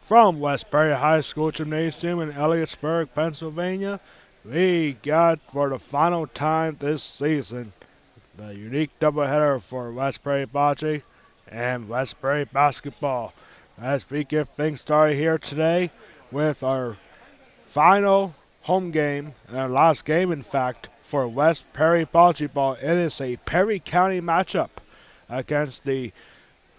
From Westbury High School Gymnasium in Elliotsburg, Pennsylvania, we got for the final time this season the unique doubleheader for Westbury Bocce and Westbury Basketball. As we get things started here today with our final home game, and our last game, in fact, for West Perry Bocce Ball. It is a Perry County matchup against the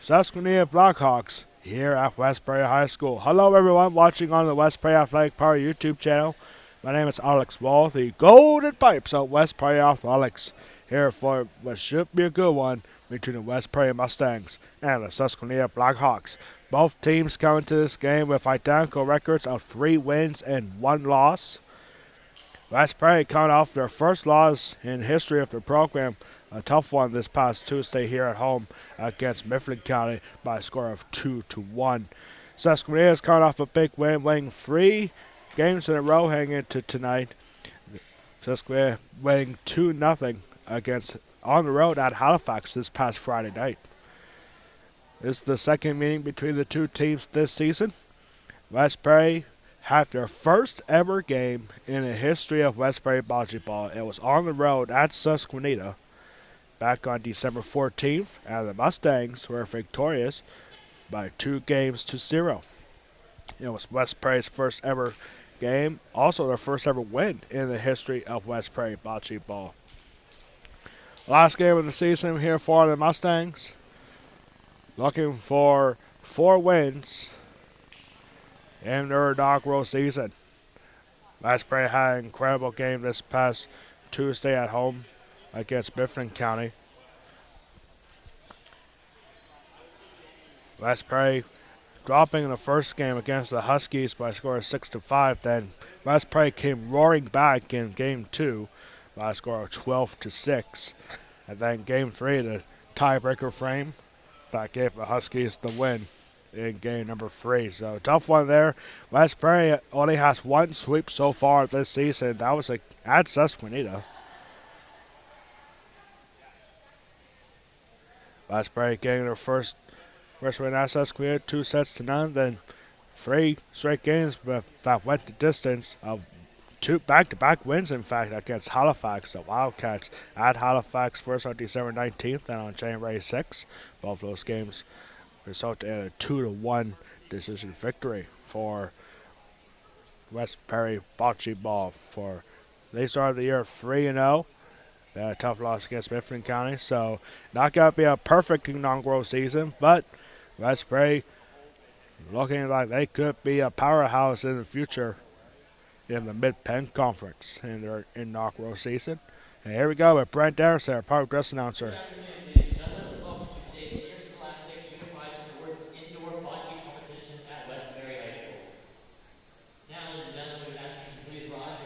Susquenita Blackhawks here at Westbury High School. Hello, everyone watching on the Westbury Athletic Power YouTube channel. My name is Alex Wall, the Golden Pipes of Westbury Athletics, here for what should be a good one between the Westbury Mustangs and the Susquenita Blackhawks. Both teams come into this game with identical records of 3 wins and 1 loss. Westbury coming off their first loss in history of the program, a tough one this past Tuesday here at home against Mifflin County by a score of 2-1. Susquenita is coming off a big win, winning 3 games in a row heading into tonight. Susquenita winning 2-0 against on the road at Halifax this past Friday night. This is the second meeting between the two teams this season. Westbury had their first ever game in the history of Westbury Bocce Ball. It was on the road at Susquenita back on December 14th, and the Mustangs were victorious by 2-0. It was Westbury's first ever game, also their first ever win in the history of Westbury Bocce Ball. Last game of the season here for the Mustangs, looking for 4 wins in their inaugural season. Westbury had an incredible game this past Tuesday at home against Mifflin County. Westbury dropping in the first game against the Huskies by a score of 6-5. Then Westbury came roaring back in game 2 by a score of 12-6. And then game 3, the tiebreaker frame that gave the Huskies the win in game number 3. So tough one there. Westbury only has 1 sweep so far this season. That was at Susquenita. Westbury getting their first win at Susquenita, 2-0. Then 3 straight games that went the distance of 2 back-to-back wins, in fact, against Halifax. The Wildcats at Halifax first on December 19th and on January 6th. Both those games resulted in a 2-1 decision victory for Westbury Bocce Ball. They started the year 3-0. They had a tough loss against Mifflin County, so not going to be a perfect inaugural season, but Westbury looking like they could be a powerhouse in the future in the Mid-Penn Conference in their inaugural season. And here we go with Brent Anderson, our park dress announcer. Good afternoon, ladies and gentlemen. Welcome to today's Interscholastic Unified Sports Indoor Bocce Competition at Westbury High School. Now, ladies and gentlemen, we would ask you to please rise.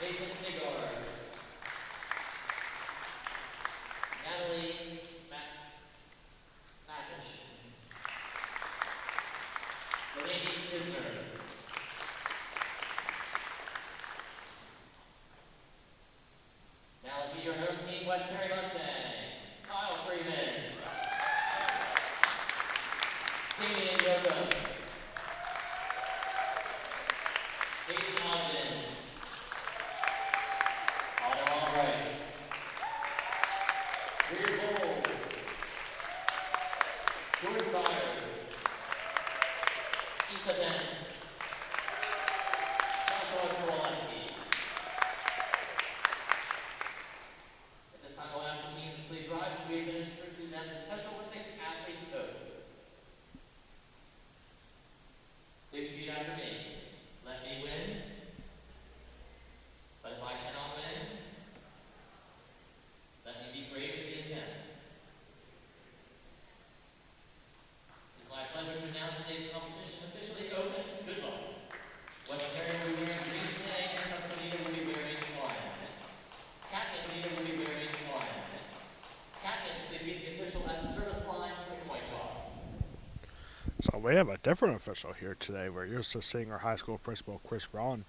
Mason Figor, Natalie Matish, Delaney Kisner. Now let's meet your home team, West Perry Mustangs. Kyle Freeman, Damian Yoakum, Hayden Ogden, Connor Albright, Rear Bowles, George Byers, Issa Dents, Joshua Kowaleski. At this time, I'll ask the teams to please rise as we administer to them the Special Olympics Athletes Oath. Please repeat after me. Let me win, but if I cannot win, let me be brave in the attempt. It's my pleasure to announce today's competition officially open. Good luck. West Perry will be wearing green today, and Susquenita will be wearing orange. Captain will be wearing orange. Captains, please meet the official at the service line for the coin toss. So we have a different official here today. We're used to seeing our high school principal, Chris Ron,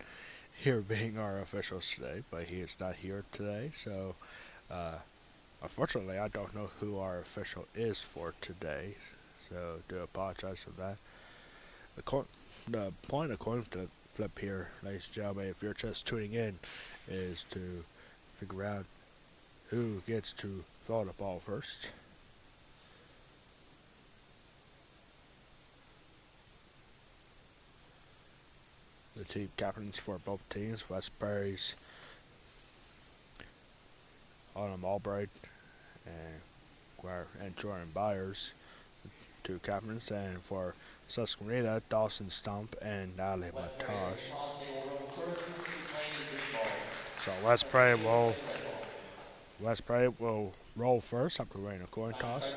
here being our officials today, but he is not here today. So, unfortunately, I don't know who our official is for today. So, do apologize for that. The point of coin flip here, ladies and gentlemen, if you're just tuning in, is to figure out who gets to throw the ball first. The team captains for both teams, West Perry's Autumn Albright and Jordan Byers, the two captains, and for Susquenita, Dawson Stump and Natalie Matash. So West Perry will roll first after winning a coin toss,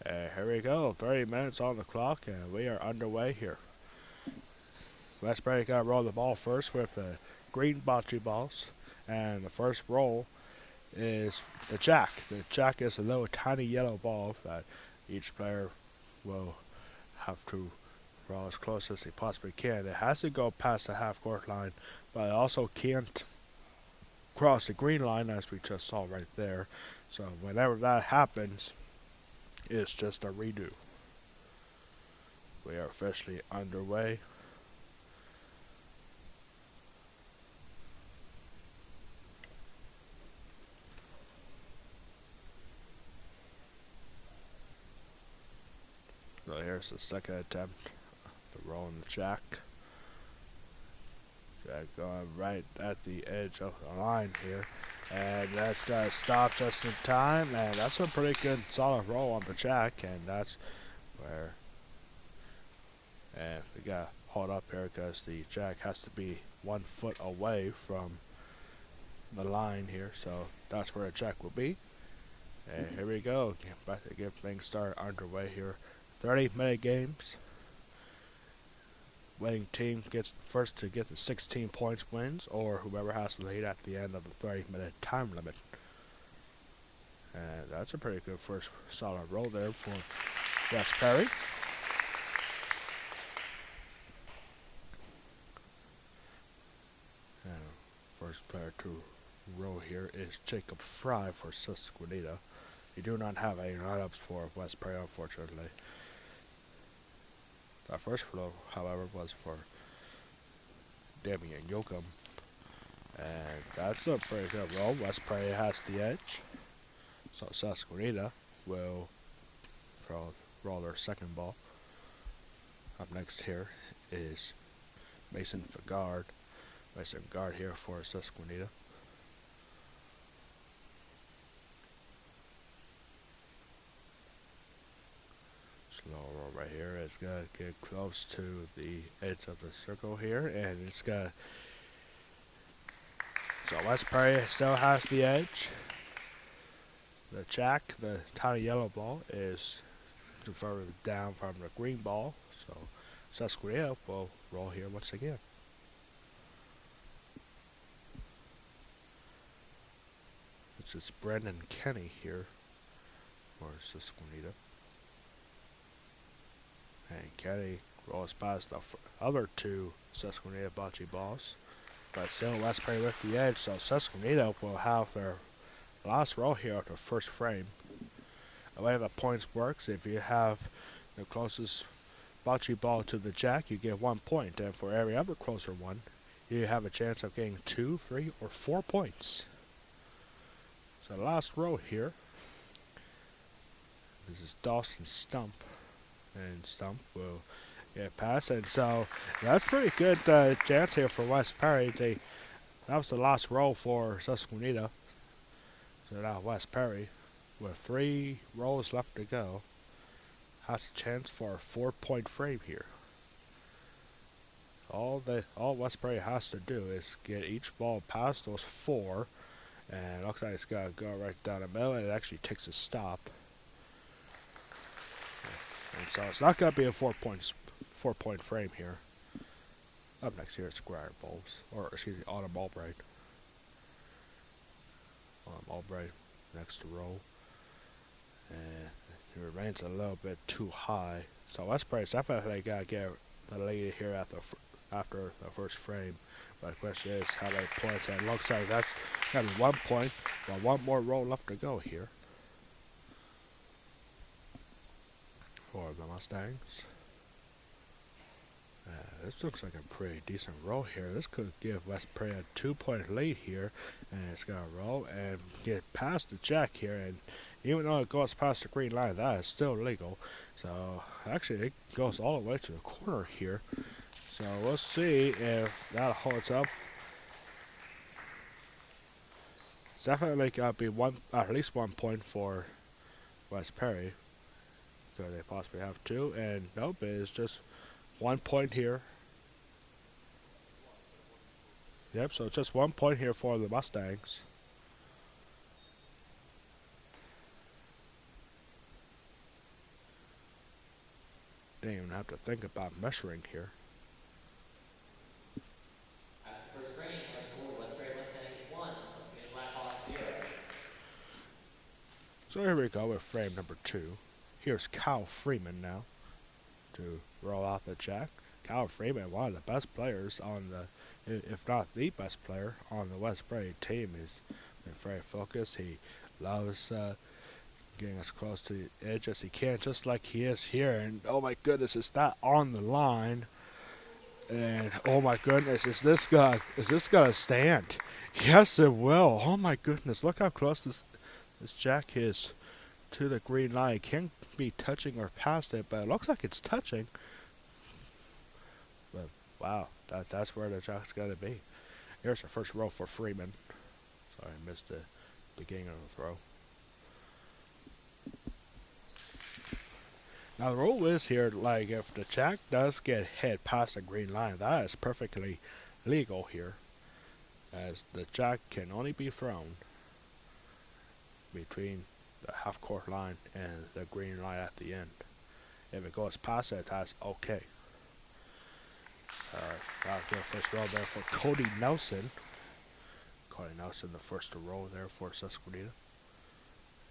and here we go. 30 minutes on the clock, and we are underway here. West Perry got to roll the ball first with the green bocce balls, and the first roll is the jack. The jack is a little tiny yellow ball that each player will have to roll as close as they possibly can. It has to go past the half-court line, but it also can't cross the green line as we just saw right there. So whenever that happens, it's just a redo. We are officially underway. So here's the second attempt to roll in the jack. Jack going right at the edge of the line here. And that's got to stop just in time. And that's a pretty good solid roll on the jack. And that's where... And we got to hold up here because the jack has to be 1 foot away from the line here. So that's where the jack will be. And here we go. About to get things started underway here. 30-minute games. Winning team gets first to get the 16 points wins, or whoever has the lead at the end of the 30-minute time limit. And that's a pretty good first solid roll there for West Perry. And first player to roll here is Jacob Fry for Susquenita. You do not have any lineups for West Perry, unfortunately. The first roll, however, was for Damian Yoakum. And that's a pretty good roll. West Perry has the edge. So Susquenita will roll their second ball. Up next here is Mason Figard. Mason Figard here for Susquenita. Slow roll right here. It's got to get close to the edge of the circle here, and it's got. So West Perry still has the edge. The jack, the tiny yellow ball, is further down from the green ball. So Susquenita will roll here once again. It's Brandon Kenny here for Susquenita. And Kenny rolls past the other two Susquenita bocce balls. But still, West Prairie with the edge, so Susquenita will have their last roll here at the first frame. The way the points works, if you have the closest bocce ball to the jack, you get 1 point, and for every other closer one, you have a chance of getting 2, 3, or 4 points. So last row here, this is Dawson Stump, and Stump will get past, and so that's pretty good chance here for West Perry. That was the last row for Susquenita. So now West Perry, with 3 rolls left to go, has a chance for a 4-point frame here. All West Perry has to do is get each ball past those 4, and it looks like it's gonna go right down the middle, and it actually takes a stop. And so it's not gonna be a 4-point frame here. Up next here is Squire Bulbs, or excuse me, Autumn Albright. Albright next to roll, and it remains a little bit too high. So West Perry's definitely gotta get the lead here after the first frame. But the question is how many points, and it looks like that's gonna be 1 point, but 1 more roll left to go here for the Mustangs. This looks like a pretty decent roll here. This could give West Prairie a 2-point lead here, and it's gonna roll and get past the jack here, and even though it goes past the green line, that is still legal. So actually it goes all the way to the corner here. So we'll see if that holds up. It's definitely gotta be at least 1 point for West Perry. Could they possibly have 2? And nope, it is just 1 point here. Yep, so just 1 point here for the Mustangs. Didn't even have to think about measuring here. After the first frame, our score, West Prairie Mustangs 1, Susquenita Blackhawks 0. So here we go with frame number 2. Here's Kyle Freeman now to roll out the jack. Kyle Freeman, one of the best players on if not the best player on the West Prairie team. He's been very focused. He loves getting as close to the edge as he can, just like he is here. And oh my goodness, is that on the line? And oh my goodness, is this gonna stand? Yes, it will. Oh my goodness, look how close this jack is to the green line. It can't be touching or past it, but it looks like it's touching. But wow, that's where the jack's gotta be. Here's the first row for Freeman. Sorry, I missed the beginning of the throw. Now the rule is here, like if the jack does get hit past the green line, that is perfectly legal here, as the jack can only be thrown between the half-court line and the green line at the end. If it goes past it, that's okay. I'll get first roll there for Cody Nelson. Cody Nelson, the first to roll there for Susquenita.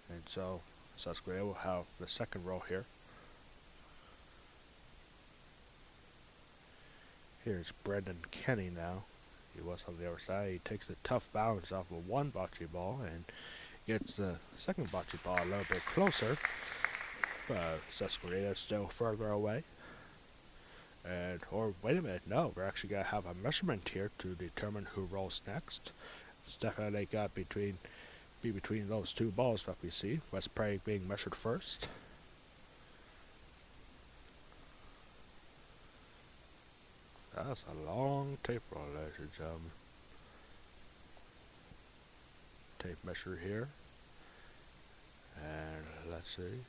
And so Susquenita will have the second roll here. Here's Brendan Kenny now. He was on the other side. He takes a tough bounce off of 1 bocce ball and gets the second bocce ball a little bit closer. But Susquenita is still further away. Or wait a minute, no, we're actually gonna have a measurement here to determine who rolls next. It's definitely got be between those 2 balls that we see. West Prairie being measured first. That's a long tape roll, ladies and gentlemen. Tape measure here. And let's see.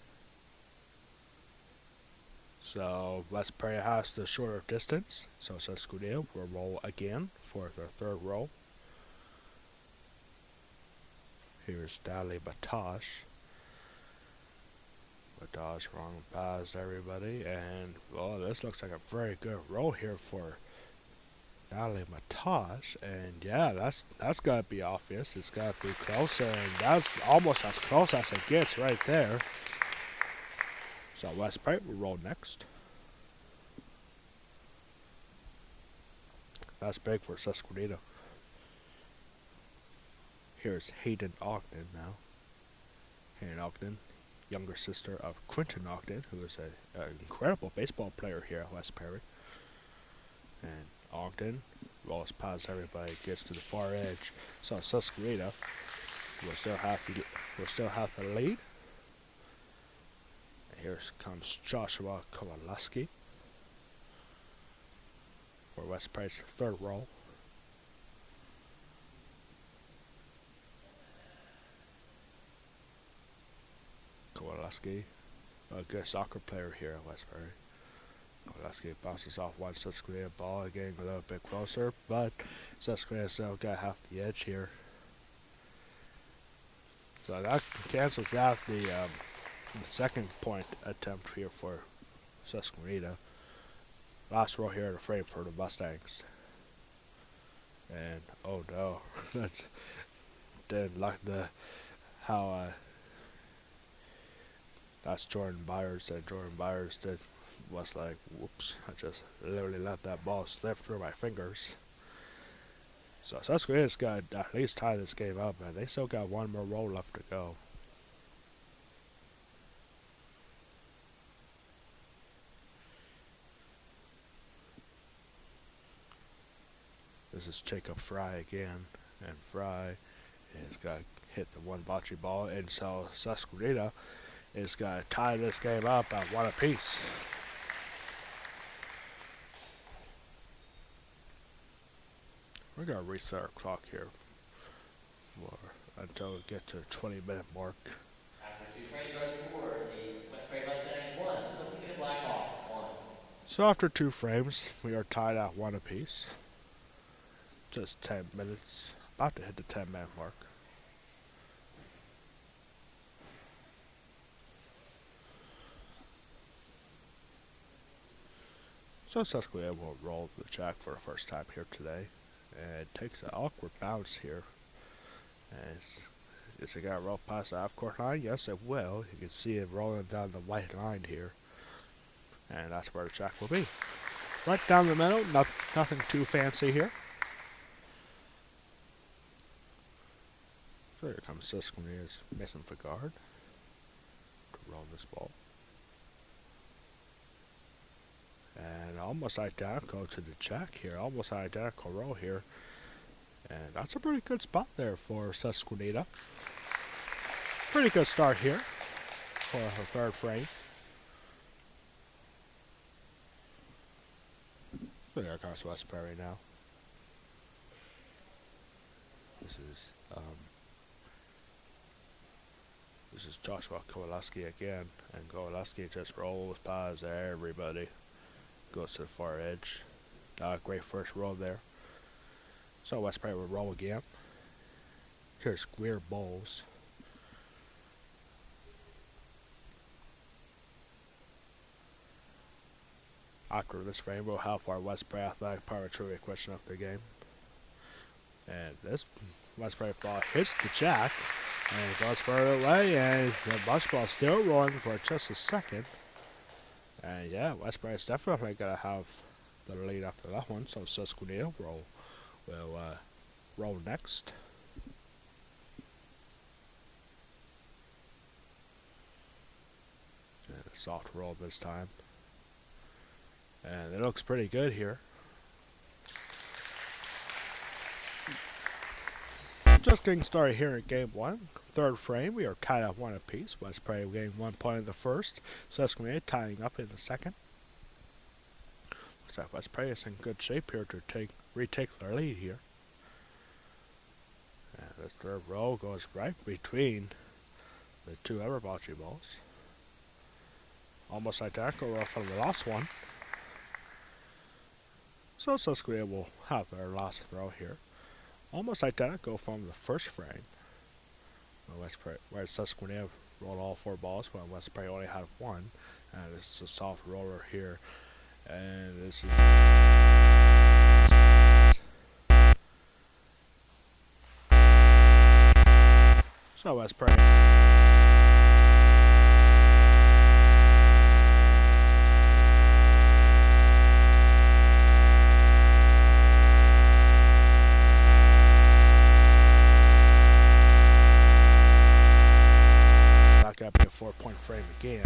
So West Prairie has the shorter distance, so Susquenita will roll again for their third roll. Here's Dali Batosh. Batosh rolling past everybody, and well, this looks like a very good roll here for Natalie Mataj, and yeah, that's gotta be obvious. It's gotta be closer, and that's almost as close as it gets right there. So West Pride will roll next. That's big for Susquenita. Here's Hayden Ogden now. Hayden Ogden, younger sister of Quentin Ogden, who is an incredible baseball player here at West Perry. And Ogden rolls past everybody, gets to the far edge. So Susquenita will still have the lead. And here comes Joshua Kowaleski for West Perry's third roll. Kowaleski, a good soccer player here at West Perry. Kowaleski bounces off one Susquenita ball, getting a little bit closer, but Susquenita still got half the edge here. So that cancels out the second point attempt here for Susquenita. Last roll here in the frame for the Mustangs. And oh no, that's didn't like the how that's Jordan Byers, and Jordan Byers was like, whoops, I just literally let that ball slip through my fingers. So Susquenita's got to at least tie this game up, and they still got one more roll left to go. This is Jacob Fry again, and Fry has got to hit the one bocce ball, and so Susquenita is going to tie this game up at one apiece. We're going to reset our clock here until we get to the 20-minute mark. After two frames are scored, the West Prairie Mustangs 1, the Susquenita Blackhawks 1. So after 2 frames, we are tied at one apiece. Just 10 minutes, about to hit the 10-minute mark. So Susquenita will roll the jack for the first time here today. And it takes an awkward bounce here. And is it going to roll past the half-court line? Yes, it will. You can see it rolling down the white line here. And that's where the jack will be. Right down the middle, nothing too fancy here. So here comes Susquenita's Mason Fagard to roll this ball. And almost identical to the jack here, almost identical roll here. And that's a pretty good spot there for Susquenita. Pretty good start here for her third frame. So there comes West Perry now. This is Joshua Kowaleski again, and Kowaleski just rolls past everybody. Goes to the far edge. Great first roll there. So West Perry will roll again. Here's Greer Bowles. After this frame, we'll have our West Perry Athletic Power Trivia question of the game. And this West Perry ball hits the jack, and it goes further away, and the bocce ball still rolling for just a second. And yeah, West Perry is definitely going to have the lead after that one, so Susquenita will roll next. And a soft roll this time. And it looks pretty good here. Just getting started here in game 1. Third frame, we are tied at one apiece. West Perry getting 1 point in the first. Susquenita tying up in the second. Looks like West Perry is in good shape here to retake their lead here. And this third roll goes right between the two other bocce balls. Almost identical from the last one. So Susquenita will have their last throw here. Almost identical from the first frame. Where Susquenita rolled all 4 balls, while West Perry only had 1. And this is a soft roller here. And this is So let's pray. That got to be a 4-point frame again.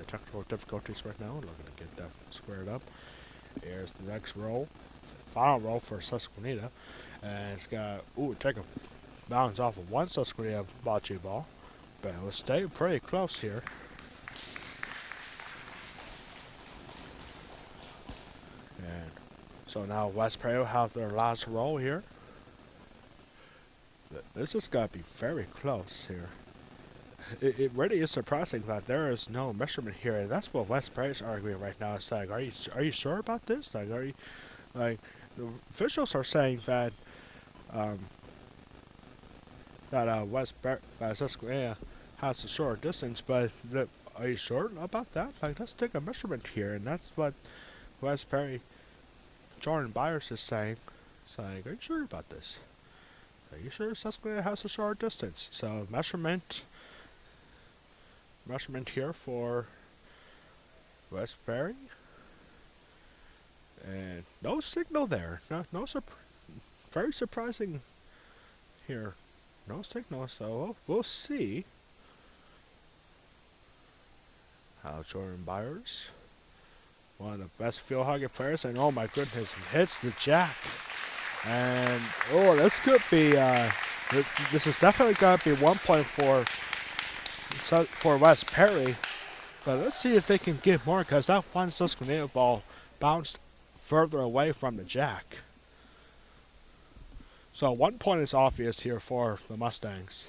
Technical difficulties right now. Looking to get that squared up. Here's the next roll. Final roll for Susquenita. And it's got, take a bounce off of one Susquenita bocce ball. But it will stay pretty close here. And so now West Prairie will have their last roll here. This has got to be very close here. it really is surprising that there is no measurement here, and that's what West Perry is arguing right now. It's like, are you sure about this? Like, are you like the officials are saying that um, that Susquenita has a short distance, but are you sure about that? Like, let's take a measurement here, and that's what West Perry Jordan Byers is saying. It's like, are you sure about this? Are you sure Susquenita has a short distance? So measurement here for West Perry, and no signal there. Very surprising here. No signal, so we'll see how Jordan Byers, one of the best field hockey players, and oh my goodness, hits the jack. And oh, this could be this is definitely gonna be 1 point for West Perry. But let's see if they can get more, because that one Susquenita ball bounced further away from the jack. So 1 point is obvious here for the Mustangs.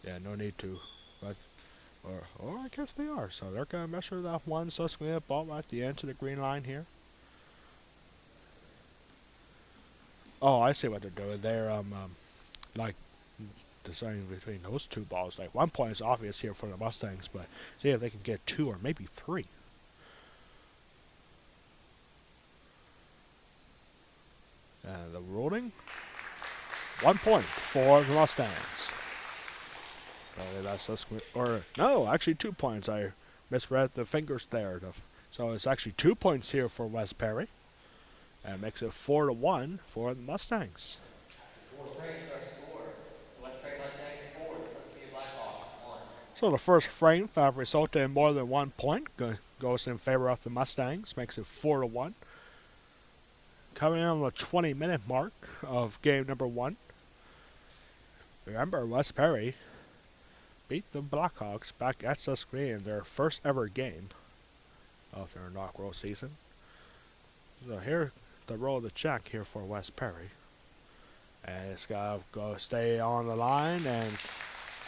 Yeah, no need to, but or I guess they are. So they're gonna measure that one Susquenita ball right at the end to the green line here. Oh, I see what they're doing. They're like deciding between those two balls. Like 1 point is obvious here for the Mustangs, but see if they can get 2 or maybe 3. And the ruling, 1 point for the Mustangs. That's or no, actually 2 points. I misread the fingers there. So it's actually 2 points here for West Perry, and makes it 4-1 for the Mustangs. After 4 frames, our score: the West Prairie Mustangs 4, the Susquehanna Blackhawks 1. So the first frame that resulted in more than 1 point goes in favor of the Mustangs, makes it 4-1. Coming in on the 20-minute mark of game number 1. Remember, West Perry beat the Blackhawks back at Susquenita in their first ever game of their inaugural season. So here, the roll of the check here for West Perry. And it's got to go stay on the line and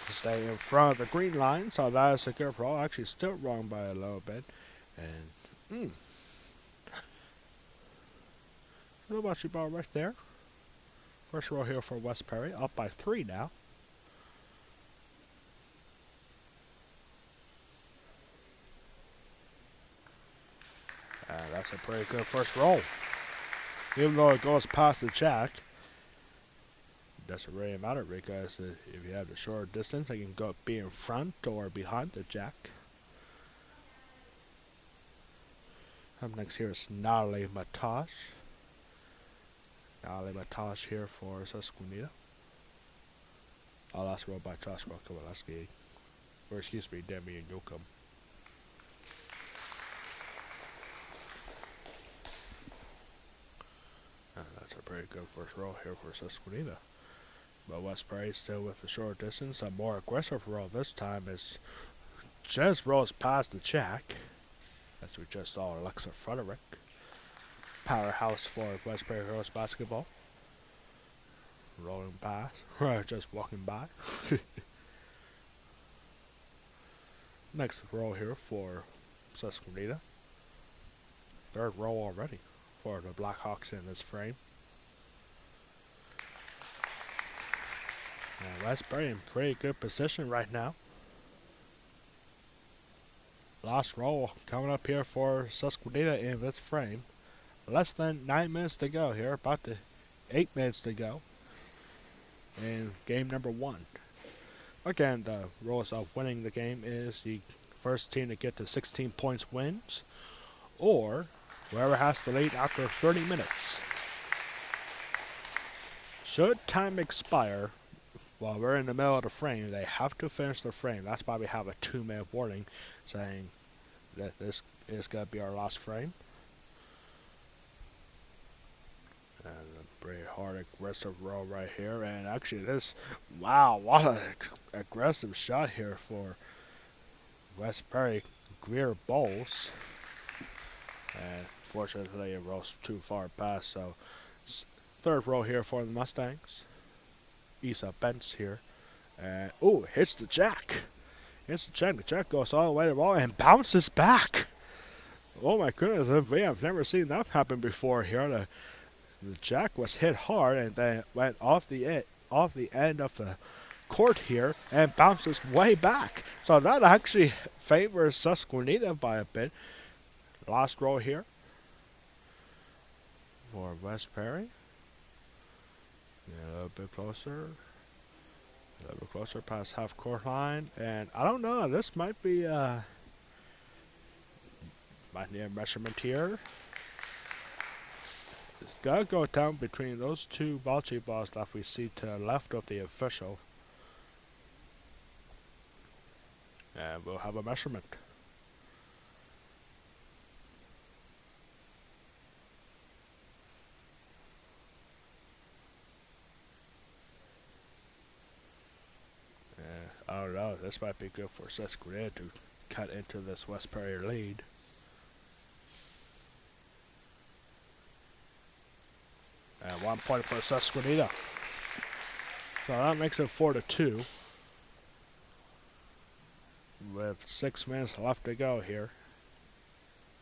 stay in front of the green line. So that is a good roll. Actually, still wrong by a little bit. And, a little bocce ball right there. First roll here for West Perry. Up by 3 now. And that's a pretty good first roll. Even though it goes past the jack, it doesn't really matter, because if you have the short distance, it can go be in front or behind the jack. Up next here is Natalie Matash. Natalie Matash here for Susquenita. Last roll by Joshua Kowaleski. Or excuse me, Damian Yoakum. That's a pretty good first roll here for Susquenita. But West Perry still with the short distance. A more aggressive roll this time is just rolls past the jack. As we just saw Alexa Frederick. Powerhouse for West Perry Girls basketball. Rolling past. Just walking by. Next roll here for Susquenita. Third roll already for the Blackhawks in this frame. And West Perry in pretty good position right now. Last roll coming up here for Susquenita in this frame. Less than 9 minutes to go here. About 8 minutes to go in game number 1. Again, the rules of winning the game is the first team to get to 16 points wins, or whoever has the lead after 30 minutes. Should time expire while we're in the middle of the frame, they have to finish the frame. That's why we have a 2-minute warning saying that this is going to be our last frame. And a pretty hard aggressive roll right here. And actually wow, what an aggressive shot here for West Perry. Greer Bowles. And fortunately it rolls too far past. So third roll here for the Mustangs. Isa Bentz here And, oh, hits the jack. Hits the jack. The jack goes all the way to the wall and bounces back. Oh my goodness, I've never seen that happen before here. The jack was hit hard and then went off the end of the court here and bounces way back. So that actually favors Susquenita by a bit. Last row here for West Perry. Yeah, a little bit closer. A little bit closer past half court line. And I don't know, this might be might need a measurement here. It's gotta go down between those two bocce balls that we see to the left of the official. And we'll have a measurement. I don't know, this might be good for Susquenita to cut into this West Perry lead. And 1 point for Susquenita. So that makes it 4-2. With 6 minutes left to go here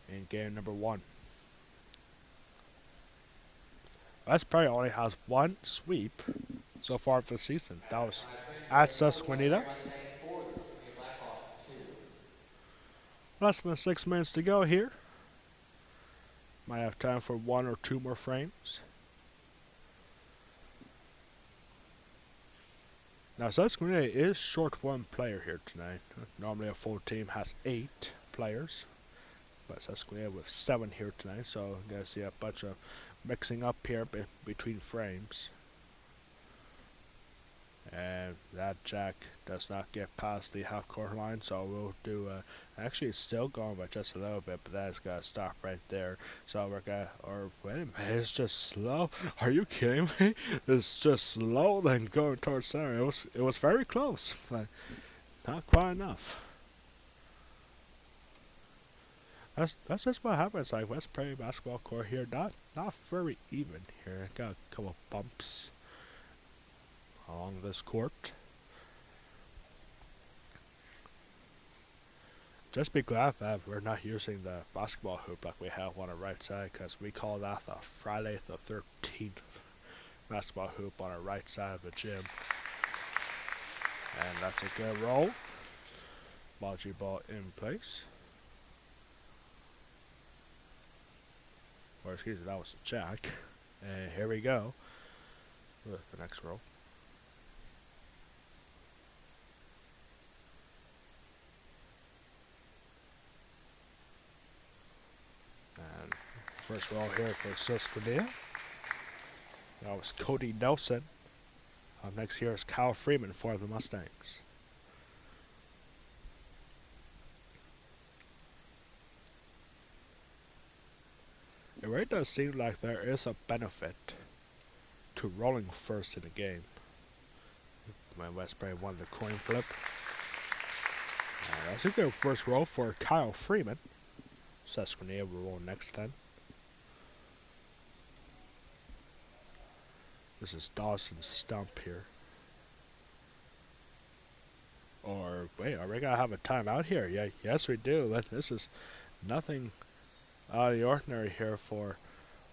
in game number 1. West Perry only has 1 sweep so far for the season. That was at Susquenita. Less than 6 minutes to go here. Might have time for 1 or 2 more frames. Now Susquenita is short 1 player here tonight. Normally a full team has 8 players. But Susquenita with 7 here tonight, so I'm going to see a bunch of mixing up here between frames. And that jack does not get past the half court line, so we'll do actually it's still going by just a little bit, but that's got to stop right there. So we're gonna, or wait a minute, it's just slow. Are you kidding me? It's just slow then going towards center. It was very close, but not quite enough. That's just what happens. Like West Prairie basketball court here, not very even here. Got a couple bumps along this court. Just be glad that we're not using the basketball hoop like we have on the right side, because we call that the Friday the 13th basketball hoop on the right side of the gym. And that's a good roll. Bocce ball in place. Or excuse me, that was a jack. And here we go with the next roll. And first roll here for Susquenita. That was Cody Nelson. Up next here is Kyle Freeman for the Mustangs. It really does seem like there is a benefit to rolling first in a game. When West Prairie won the coin flip. That's a good first roll for Kyle Freeman. Susquenita will roll next then. This is Dawson's stump here. Or, wait, are we going to have a timeout here? Yeah, yes, we do. This is nothing out of the ordinary here for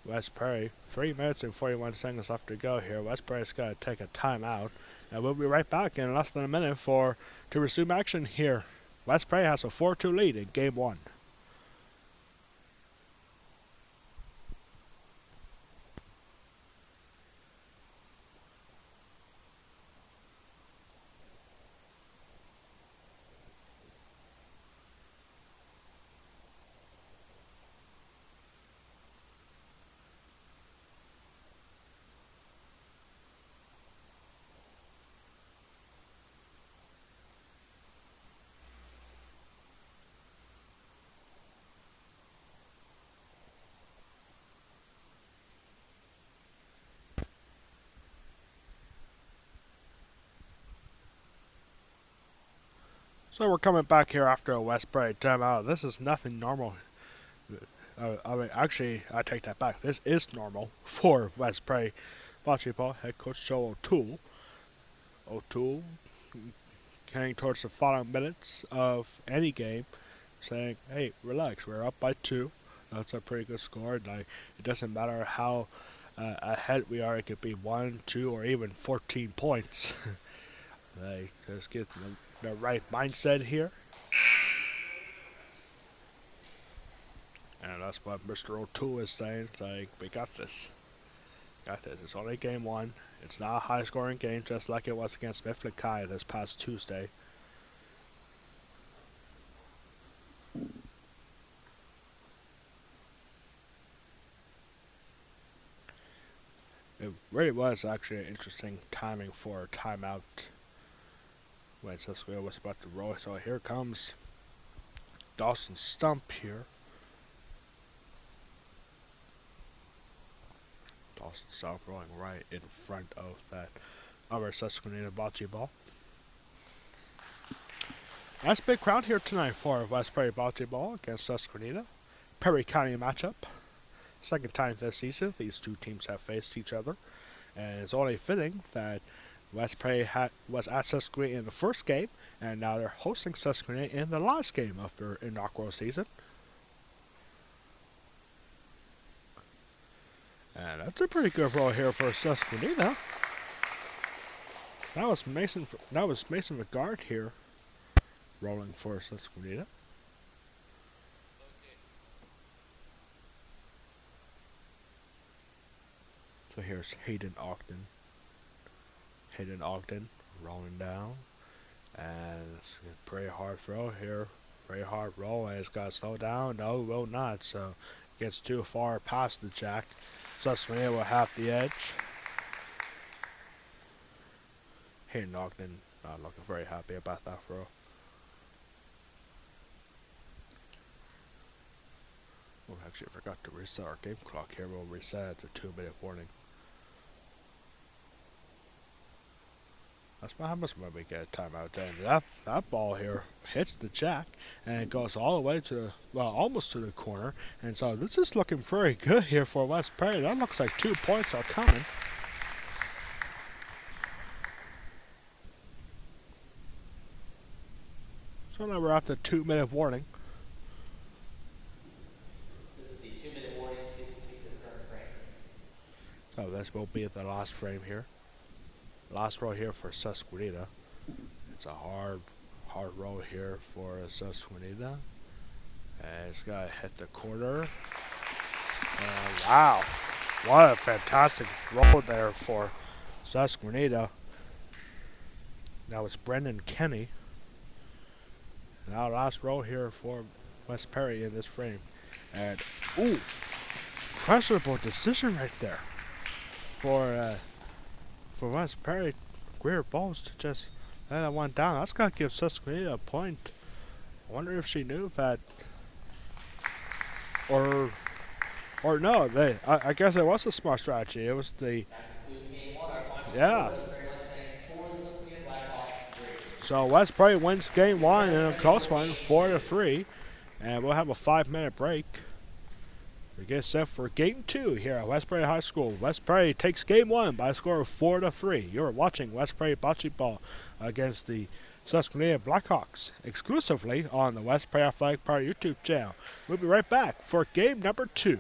West Prairie. 3 minutes and 41 seconds left to go here. West Prairie's got to take a timeout. And we'll be right back in less than a minute to resume action here. West Prairie has a 4-2 lead in Game 1. So we're coming back here after a West Prairie timeout. This is nothing normal. Actually, I take that back. This is normal for West Prairie bocce ball head coach Joe O'Toole. O'Toole getting towards the final minutes of any game, saying, "Hey, relax. We're up by 2. That's a pretty good score. Like, it doesn't matter how ahead we are. It could be 1, 2, or even 14 points. Like, just get the right mindset here, and that's what Mr. O'Toole is saying. Like, we got this. Got this. It's only game 1. It's not a high-scoring game, just like it was against Mifflin Kai this past Tuesday. It really was actually an interesting timing for a timeout when Susquenita was about to roll. So here comes Dawson Stump here. Dawson Stump rolling right in front of that other Susquenita bocce ball. Nice big crowd here tonight for West Prairie bocce ball against Susquenita. Perry County matchup. Second time this season these two teams have faced each other. And it's only fitting that West Prairie was at Susquenita in the first game, and now they're hosting Susquenita in the last game of their inaugural season. And that's a pretty good roll here for Susquenita. That was Mason McGard here, rolling for Susquenita. So here's Hayden Ogden. Hayden Ogden rolling down. And it's a pretty hard throw here. Very hard roll, and it's got to slow down. No, it will not. So it gets too far past the jack. Susquenita will have the edge. Hayden Ogden not looking very happy about that throw. Oh, actually, I forgot to reset our game clock here. We'll reset it to 2-minute warning. That's what happens when we get a timeout. And that ball here hits the jack, and it goes all the way to almost to the corner. And so this is looking very good here for West Prairie. That looks like 2 points are coming. So now we're at the 2-minute warning. This is the 2-minute warning. Please complete your current frame. So this will be the last frame here. Last row here for Susquenita. It's a hard row here for Susquenita. And it's got to hit the corner. And wow, what a fantastic roll there for Susquenita. That was Brendan Kenny. Now last row here for West Prairie in this frame. And, ooh, questionable decision right there for West Prairie. Greer Bowles to just let that one down. That's got to give Susquenita a point. I wonder if she knew that. Or no, I guess it was a smart strategy. It was the... That concludes game 1. Our final Yeah. score, West Prairie Mustangs 4, the Susquenita Blackhawks 3. So West Prairie wins game 1 in a close one, 4-3. And we'll have a 5-minute break. We get set for game 2 here at West Prairie High School. West Prairie takes game 1 by a score of 4-3. You're watching West Prairie bocce ball against the Susquenita Blackhawks exclusively on the West Prairie Athletic Power YouTube channel. We'll be right back for game number 2.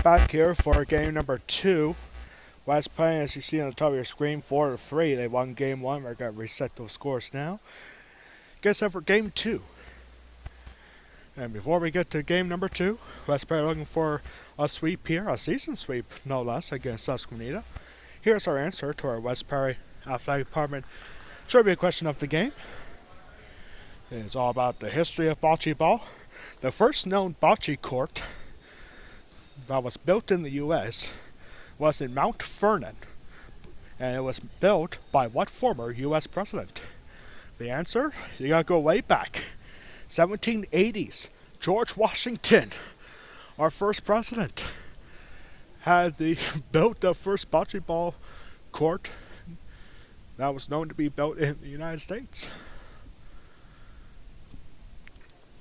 back here for game number 2. West playing, as you see on the top of your screen, 4-3. They won game 1. We're going to reset those scores now. Get set for game 2. And before we get to game number 2, West Perry looking for a sweep here, a season sweep no less, against Susquenita. Here's our answer to our West Perry Athletic Department trivia question of the game. It's all about the history of bocce ball. The first known bocce court that was built in the U.S. was in Mount Vernon, and it was built by what former U.S. president? The answer? You gotta go way back. 1780s. George Washington, our first president, had built the first bocce ball court that was known to be built in the United States.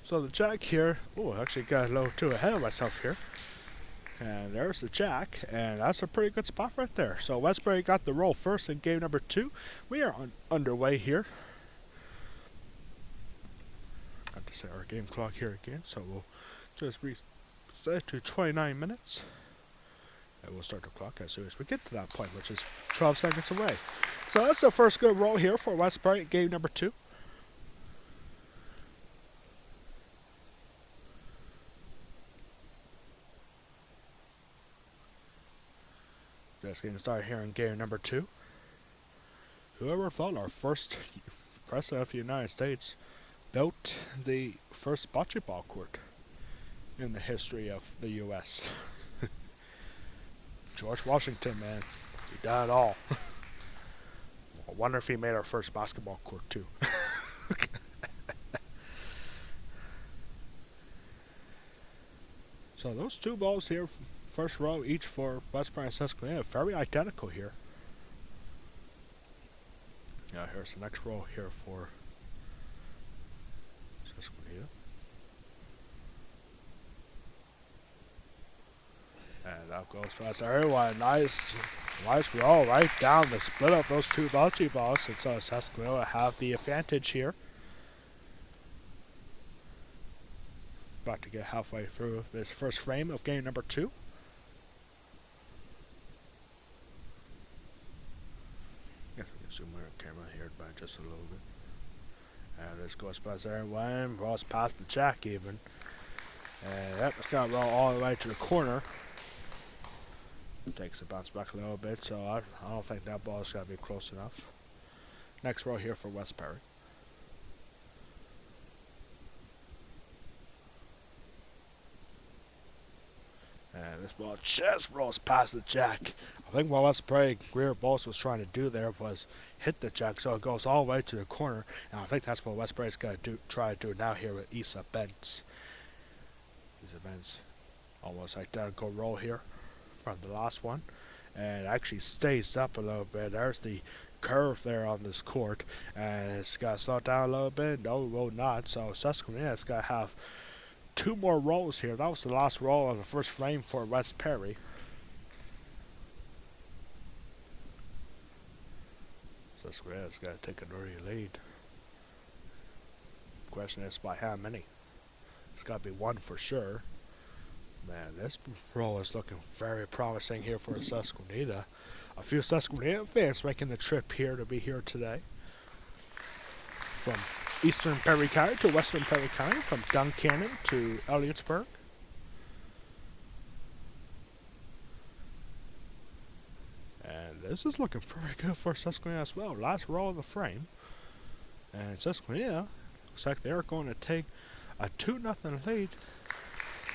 So the jack here, I actually got a little too ahead of myself here. And there's the jack, and that's a pretty good spot right there. So Westbury got the roll first in game number 2. We are underway here. Got to set our game clock here again, so we'll just reset to 29 minutes. And we'll start the clock as soon as we get to that point, which is 12 seconds away. So that's the first good roll here for Westbury in game number 2. Just getting started here in game number 2. Whoever thought our first president of the United States built the first bocce ball court in the history of the U.S. George Washington, man. He done it all. I wonder if he made our first basketball court, too. So those two balls here, first row each for Westbury and Susquenita, very identical here. Now here's the next row here for Susquenita. And up goes past everyone. Nice roll right down the split of those two bocce balls. And so Susquenita have the advantage here. About to get halfway through this first frame of game number 2. Guess we can zoom in on camera here by just a little bit. And this goes past everyone. Rolls past the jack even. And it's gonna roll all the way to the corner. Takes a bounce back a little bit, so I don't think that ball is gonna be close enough. Next row here for Westbury. And this ball just rolls past the jack. I think what Westbury Greer Bowles was trying to do there was hit the jack, so it goes all the way to the corner. And I think that's what Westbury's going to try to do now here with Isa Benz. Isa Benz, almost identical roll here from the last one, and it actually stays up a little bit. There's the curve there on this court, and it's got to slow down a little bit. No, it will not. So Susquenita's got to have 2 more rolls here. That was the last roll of the first frame for West Perry. Susquenita's got to take an early lead. Question is by how many? It's got to be 1 for sure. Man, this roll is looking very promising here for Susquenita. A few Susquenita fans making the trip here to be here today. From Eastern Perry County to Western Perry County, from Duncannon to Elliotsburg. And this is looking very good for Susquenita as well. Last roll of the frame. And Susquenita looks like they're going to take a 2-0 lead.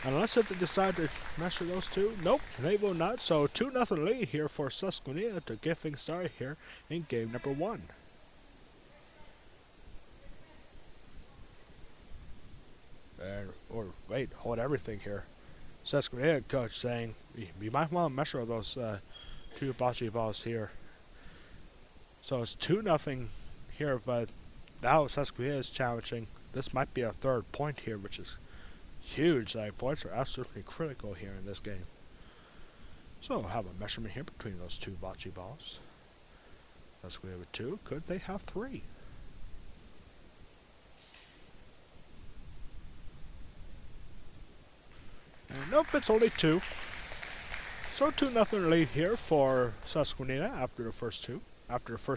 Unless if they decide to measure those two. Nope, they will not. So 2-0 lead here for Susquenita to get things started here in game number 1. Wait, hold everything here. Susquenita coach saying, you might want to measure those 2 bocce balls here. So it's 2-0 here, but now Susquenita is challenging. This might be a 3rd point here, which is huge. Points are absolutely critical here in this game. So we'll have a measurement here between those 2 bocce balls. Susquenita with 2. Could they have 3? And nope, it's only 2. So 2-0 lead here for Susquenita after the first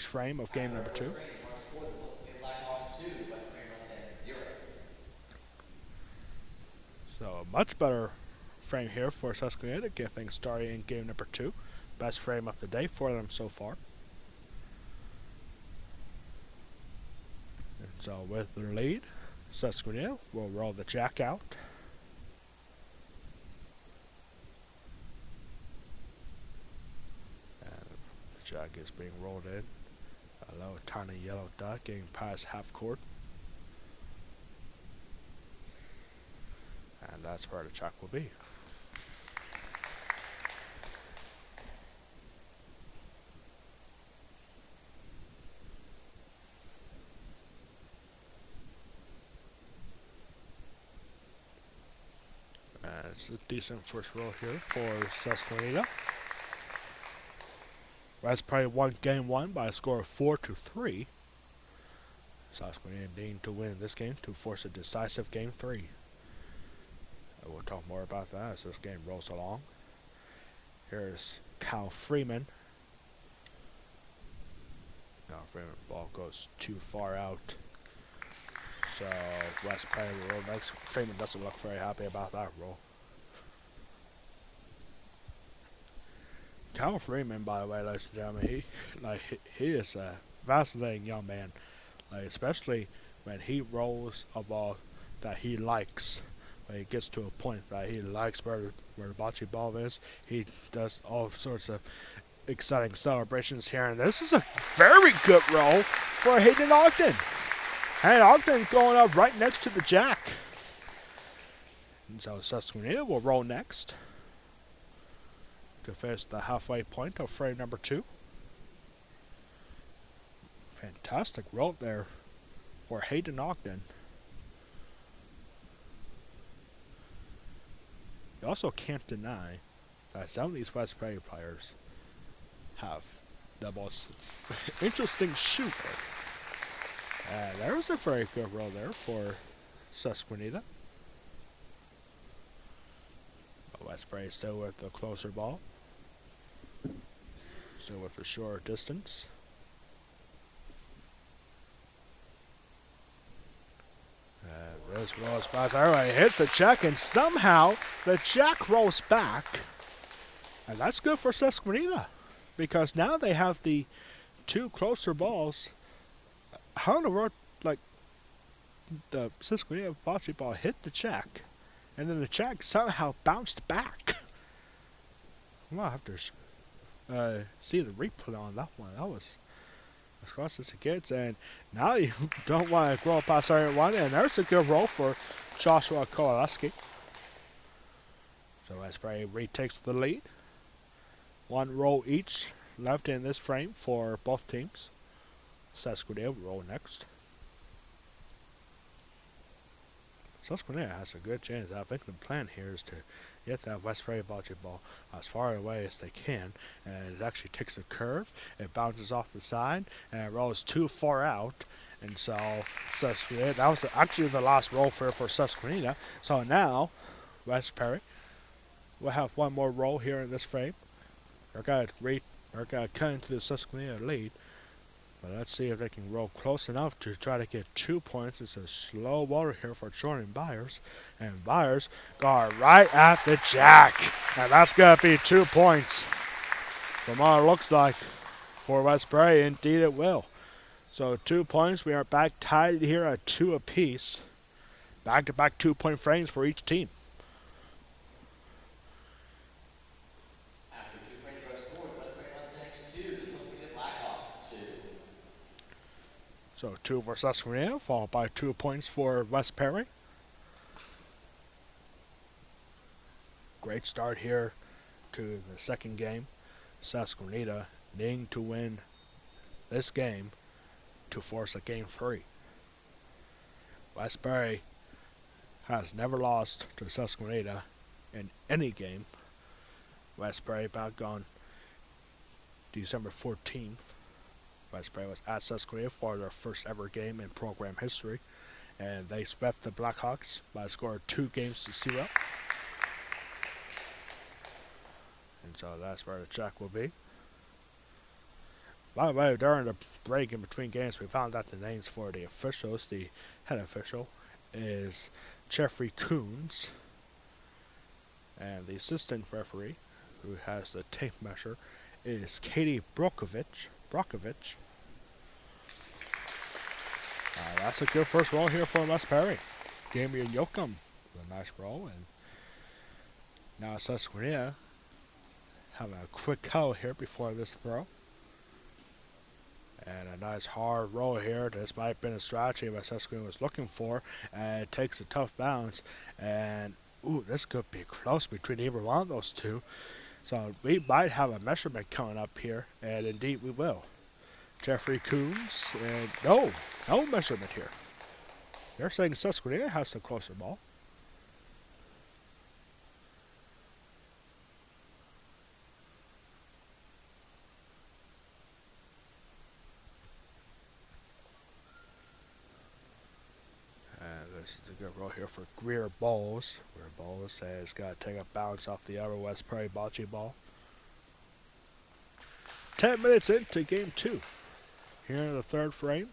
frame of game After number our first 2. frame, our score, the Susquenita Blackhawks 2, West Prairie Mustangs 0. So a much better frame here for Susquenita, getting started in game number 2. Best frame of the day for them so far. And so with their lead, Susquenita will roll the jack out. And the jack is being rolled in. A little tiny yellow dot getting past half court. And that's where the jack will be. And it's a decent first roll here for Susquenita. West Prairie won game 1 by a score of 4-3. Susquenita needing to win this game to force a decisive game 3. We'll talk more about that as this game rolls along. Here's Kyle Freeman. Now Freeman ball goes too far out. So West Prairie roll next. Freeman doesn't look very happy about that roll. Kyle Freeman, by the way, ladies and gentlemen, he is a fascinating young man. Especially when he rolls a ball that he likes. When he gets to a point that he likes where the bocce ball is, he does all sorts of exciting celebrations here. And this is a very good roll for Hayden Ogden. Hayden Ogden going up right next to the jack. And so Susquenita will roll next to finish the halfway point of frame number 2. Fantastic roll there for Hayden Ogden. You also can't deny that some of these West Prairie players have the most interesting shooter. And there was a very good roll there for Susquenita. But West Prairie still with the closer ball. Still with the shorter distance. This rolls past everybody, hits the check, and somehow the jack rolls back. And that's good for Susquenita, because now they have the 2 closer balls. How in the world, the Susquenita bocce ball hit the check, and then the check somehow bounced back. I'll have to see the replay on that one. That was as close as it gets, and now you don't want to roll past everyone, and there's a good roll for Joshua Kowaleski. So West Prairie retakes the lead. 1 roll each left in this frame for both teams. Susquenita will roll next. Susquenita has a good chance. I think the plan here is to get that West Prairie bocce ball as far away as they can, and it actually takes a curve, it bounces off the side, and it rolls too far out, and so Susquenita, that was actually the last roll for Susquenita. So now West Prairie will have 1 more roll here in this frame. They're gonna cut into the Susquenita lead. But let's see if they can roll close enough to try to get 2 points. It's a slow water here for Jordan Byers. And Byers got right at the jack. And that's going to be 2 points. From what it looks like for West Prairie, indeed it will. So 2 points. We are back tied here at 2 apiece. Back-to-back 2-point frames for each team. After 2 frames are scored, West Prairie Mustangs 2, the Susquenita Blackhawks 2. So 2 for Susquenita, followed by 2 points for West Prairie. Great start here to the second game. Susquenita needing to win this game to force a game 3. West Prairie has never lost to Susquenita in any game. West Prairie back on December 14th. West Prairie was at Susquenita for their first ever game in program history, and they swept the Blackhawks by a score of 2-0. And So that's where the check will be. By the way, during the break in between games, we found out the names for the officials. The head official is Jeffrey Coons, and the assistant referee, who has the tape measure, is Katie Brokovich. That's a good first roll here for West Perry. Damian Yoakum with a nice roll, and now Susquenita having a quick call here before this throw. And a nice hard roll here. This might have been a strategy that Susquenita was looking for. And it takes a tough bounce. And, ooh, this could be close between either one of those two. So we might have a measurement coming up here. And indeed we will. Jeffrey Coons. And no measurement here. They're saying Susquenita has the closer ball. This is a good roll here for Greer Bowles. Greer Bowles has got to take a bounce off the other West Prairie bocce ball. 10 minutes into game 2. Here in the third frame.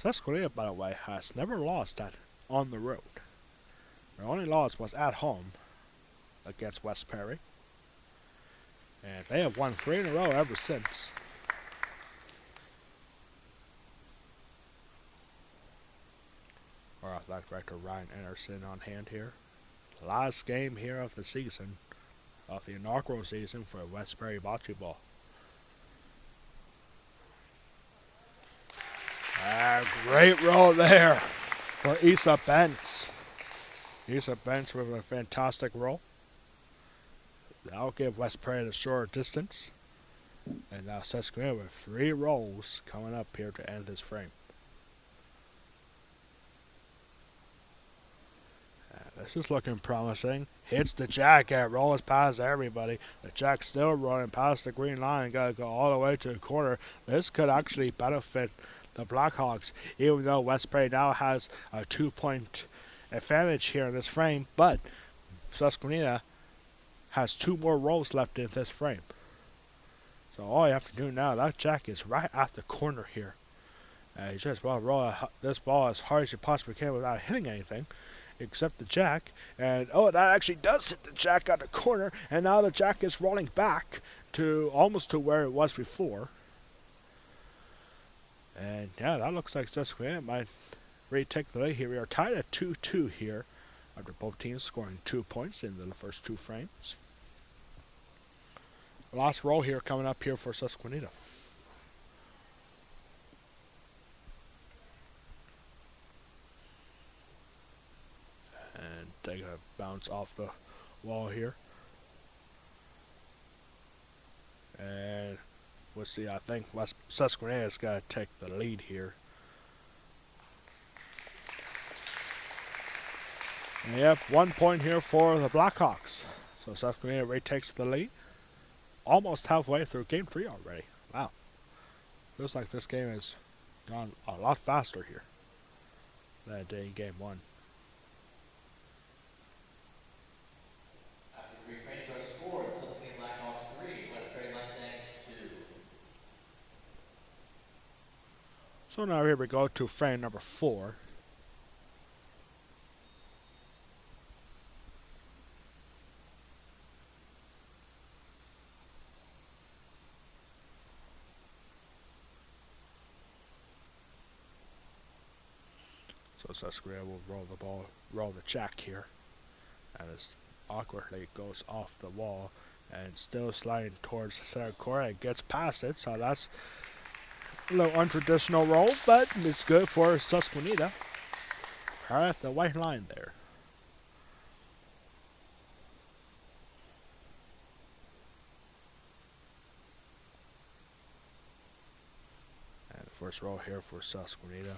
Susquenita, by the way, has never lost on the road. Their only loss was at home against West Perry. And they have won 3 in a row ever since. Our athletic director Ryan Anderson on hand here. Last game here of the season, of the inaugural season for West Perry bocce ball. Great roll there for Isa Bentz. Isa Bentz with a fantastic roll. That'll give West Prairie the shorter distance. And now Susquenita with 3 rolls coming up here to end this frame. This is looking promising. Hits the jack and rolls past everybody. The jack's still running past the green line. Got to go all the way to the corner. This could actually benefit the Blackhawks, even though West Prairie now has a 2-point advantage here in this frame. But Susquenita has 2 more rolls left in this frame. So all you have to do now, that jack is right at the corner here. You just want to roll this ball as hard as you possibly can without hitting anything, except the jack. And that actually does hit the jack at the corner. And now the jack is rolling back to almost to where it was before. And yeah, that looks like Susquenita might retake the lead here. We are tied at 2-2 here, after both teams scoring 2 points in the first 2 frames. Last roll here coming up here for Susquenita. And take a bounce off the wall here. And we'll see. I think Susquenita's got to take the lead here. And yep, 1 point here for the Blackhawks. So Susquenita retakes the lead. Almost halfway through game 3 already. Wow. Feels like this game has gone a lot faster here than it did in game 1. After 3 frames are scored, Susquenita Blackhawks 3, West Prairie Mustangs 2. So now here we go to frame number 4. So Susquenita will roll the jack here. And it awkwardly goes off the wall and still sliding towards the center court and gets past it. So that's a little untraditional roll, but it's good for Susquenita. Right at the white line there. And the first roll here for Susquenita.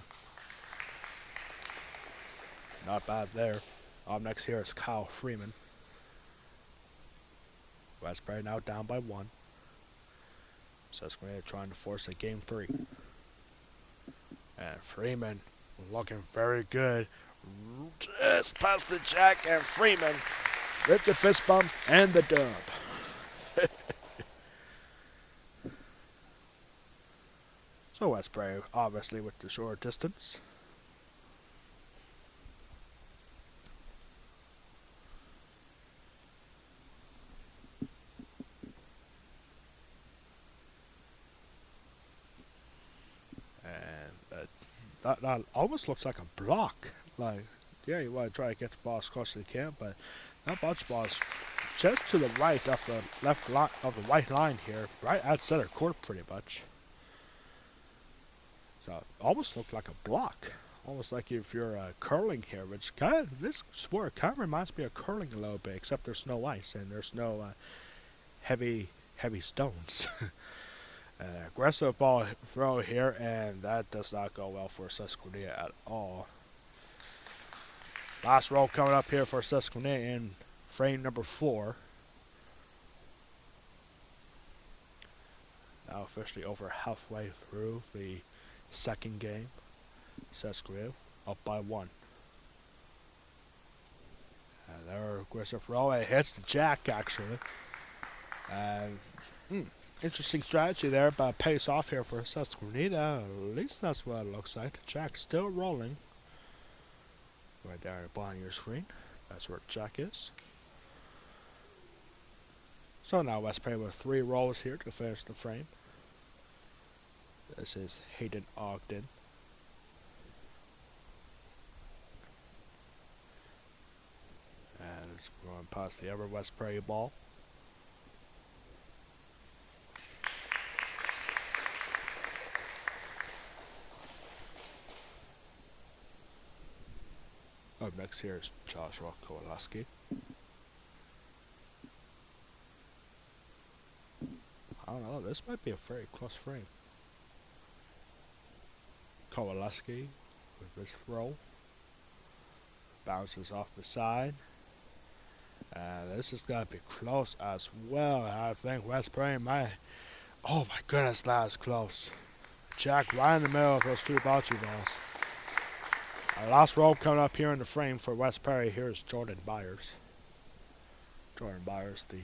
Not bad there. Up next here is Kyle Freeman. West Prairie now down by 1. Susquenita trying to force a game 3. And Freeman looking very good. Just past the jack, and Freeman with the fist bump and the dub. So Westbury obviously with the short distance. And that almost looks like a block. Like, yeah, you want to try to get the ball as close as you can, but that bocce ball is just to the right of the left line of the white line here, right at center court, pretty much. So it almost looked like a block, almost like if you're curling here, which kind of this sport kind of reminds me of curling a little bit, except there's no ice and there's no heavy stones. Aggressive ball throw here, and that does not go well for Susquenita at all. Last roll coming up here for Susquenita in frame number 4. Now officially over halfway through the second game. Susquenita up by 1. And their aggressive roll, it hits the jack actually. And interesting strategy there, but pays off here for Susquenita. At least that's what it looks like. The jack's still rolling. Right there behind your screen. That's where the jack is. So now Westbury with 3 rolls here to finish the frame. This is Hayden Ogden. And it's going past the other Westbury ball. Up next here is Joshua Kowalski. I don't know, this might be a very close frame. Kowalski with this throw. Bounces off the side. And this is going to be close as well. I think Westbury might... Oh my goodness, that is close. Jack right in the middle of those 2 bocce balls. Our last roll coming up here in the frame for Westbury. Here's Jordan Byers. Jordan Byers, the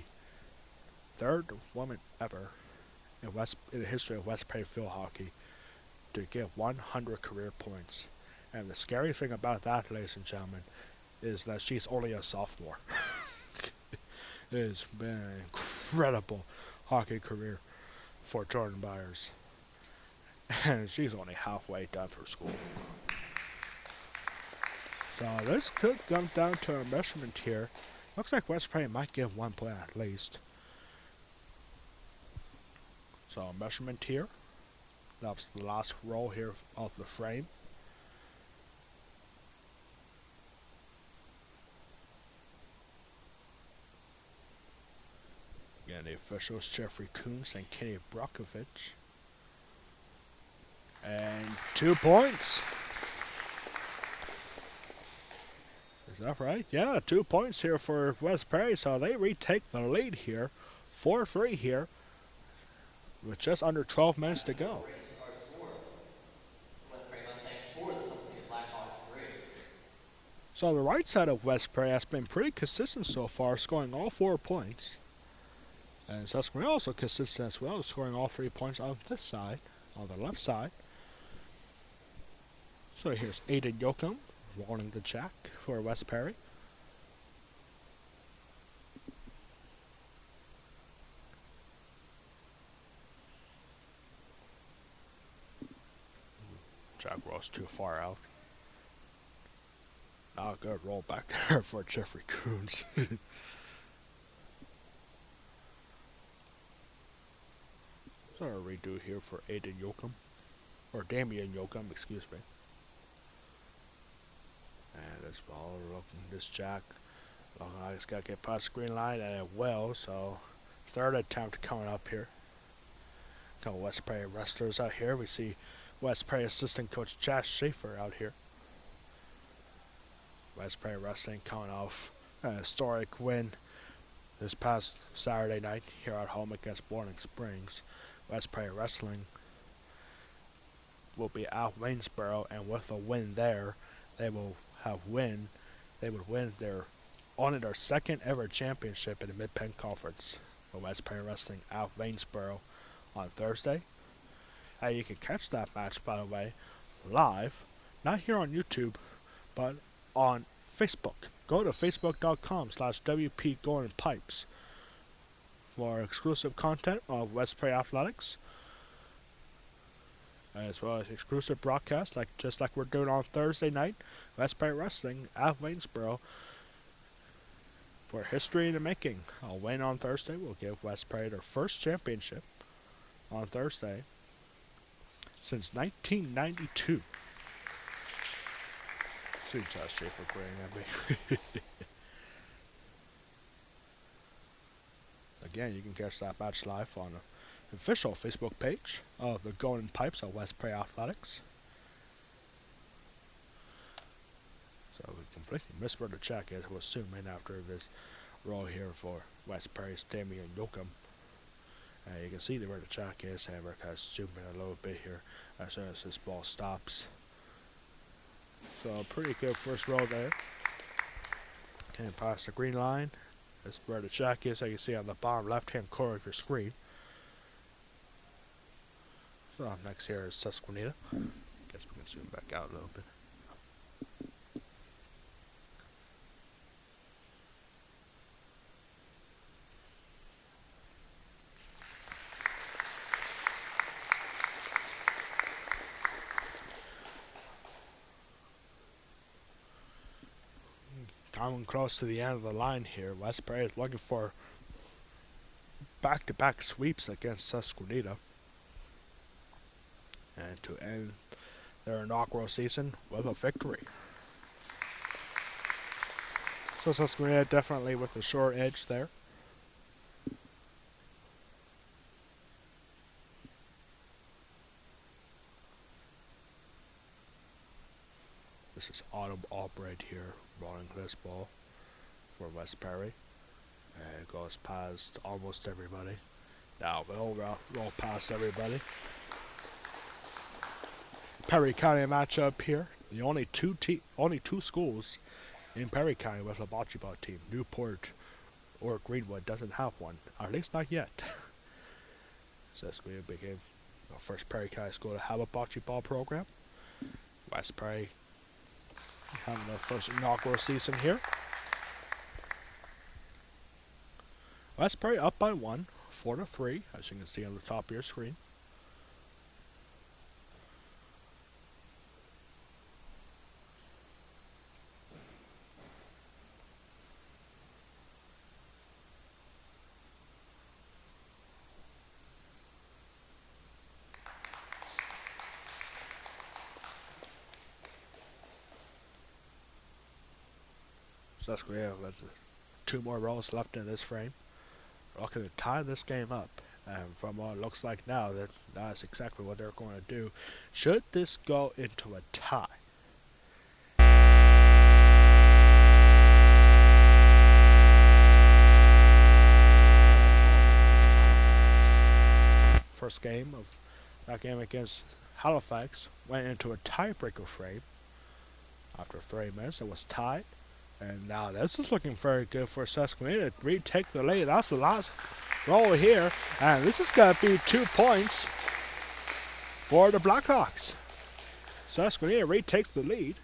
3rd woman ever in the history of Westbury field hockey to get 100 career points. And the scary thing about that, ladies and gentlemen, is that she's only a sophomore. It has been an incredible hockey career for Jordan Byers. And she's only halfway done for school. So this could come down to a measurement here. Looks like Westbury might give 1 point at least. So a measurement here. That's the last roll here of the frame. Again, the officials Jeffrey Coons and Kenny Brockovich. And 2 points. Is that right? Yeah, 2 points here for Westbury, so they retake the lead here. 4-3 here, with just under 12 minutes to go. Westbury Mustangs 4, the Susquenita Blackhawks 3. So the right side of Westbury has been pretty consistent so far, scoring all 4 points. And Susquenita also consistent as well, scoring all 3 points on this side, on the left side. So here's Aiden Yoakum rolling the jack for Westbury. Jack rolls too far out. Not a good roll back there for Jeffrey Coons. So a redo here for Aiden Yoakum. Or Damian Yoakum, excuse me. And this ball looking, this jack looking like it's got to get past the green line, and it will. So 3rd attempt coming up here. Couple Westbury wrestlers out here. We see Westbury assistant coach Josh Schaefer out here. Westbury wrestling coming off an historic win this past Saturday night here at home against Boiling Springs. West Prairie Wrestling will be at Waynesboro, and with a win there, they will have win. They would win their second ever championship in the Mid Penn Conference. For West Prairie Wrestling at Waynesboro on Thursday. You can catch that match, by the way, live, not here on YouTube, but on Facebook. Go to facebook.com/WP Golden Pipes for exclusive content of West Prairie Athletics, as well as exclusive broadcasts, just like we're doing on Thursday night. West Prairie Wrestling at Waynesboro for history in the making. A win on Thursday will give West Prairie their first championship on Thursday since 1992. See Josh Schaefer grinning at me. Again, you can catch that match live on the official Facebook page of the Golden Pipes of West Prairie Athletics. So we completely missed where the check is. We'll zoom in after this roll here for West Prairie's Damian Yoakum. You can see where the check is, and we're kind of zoom in a little bit here as soon as this ball stops. So pretty good first roll there. Can't pass the green line. That's where the check is, as you can see on the bottom left-hand corner of your screen. So up next here is Susquenita. Guess we can zoom back out a little bit. Coming close to the end of the line here, West Prairie is looking for back-to-back sweeps against Susquenita, and to end their inaugural season with a victory. So Susquenita definitely with the short edge there. This is Autumn Albright here, rolling this ball for West Prairie. And it goes past almost everybody. Now we'll roll past everybody. Perry County matchup here. The only two schools in Perry County with a bocce ball team. Newport or Greenwood doesn't have one, at least not yet. So this became the first Perry County school to have a bocce ball program. West Prairie having their first inaugural season here. West Prairie up by 1, 4-3, as you can see on the top of your screen. Susquenita with 2 more rolls left in this frame. Looking to tie this game up. And from what it looks like now, that's exactly what they're going to do. Should this go into a tie, first game of that game against Halifax went into a tiebreaker frame. After 3 minutes, it was tied. And now this is looking very good for Susquenita to retake the lead. That's the last roll here. And this is going to be 2 points for the Blackhawks. Susquenita retakes the lead.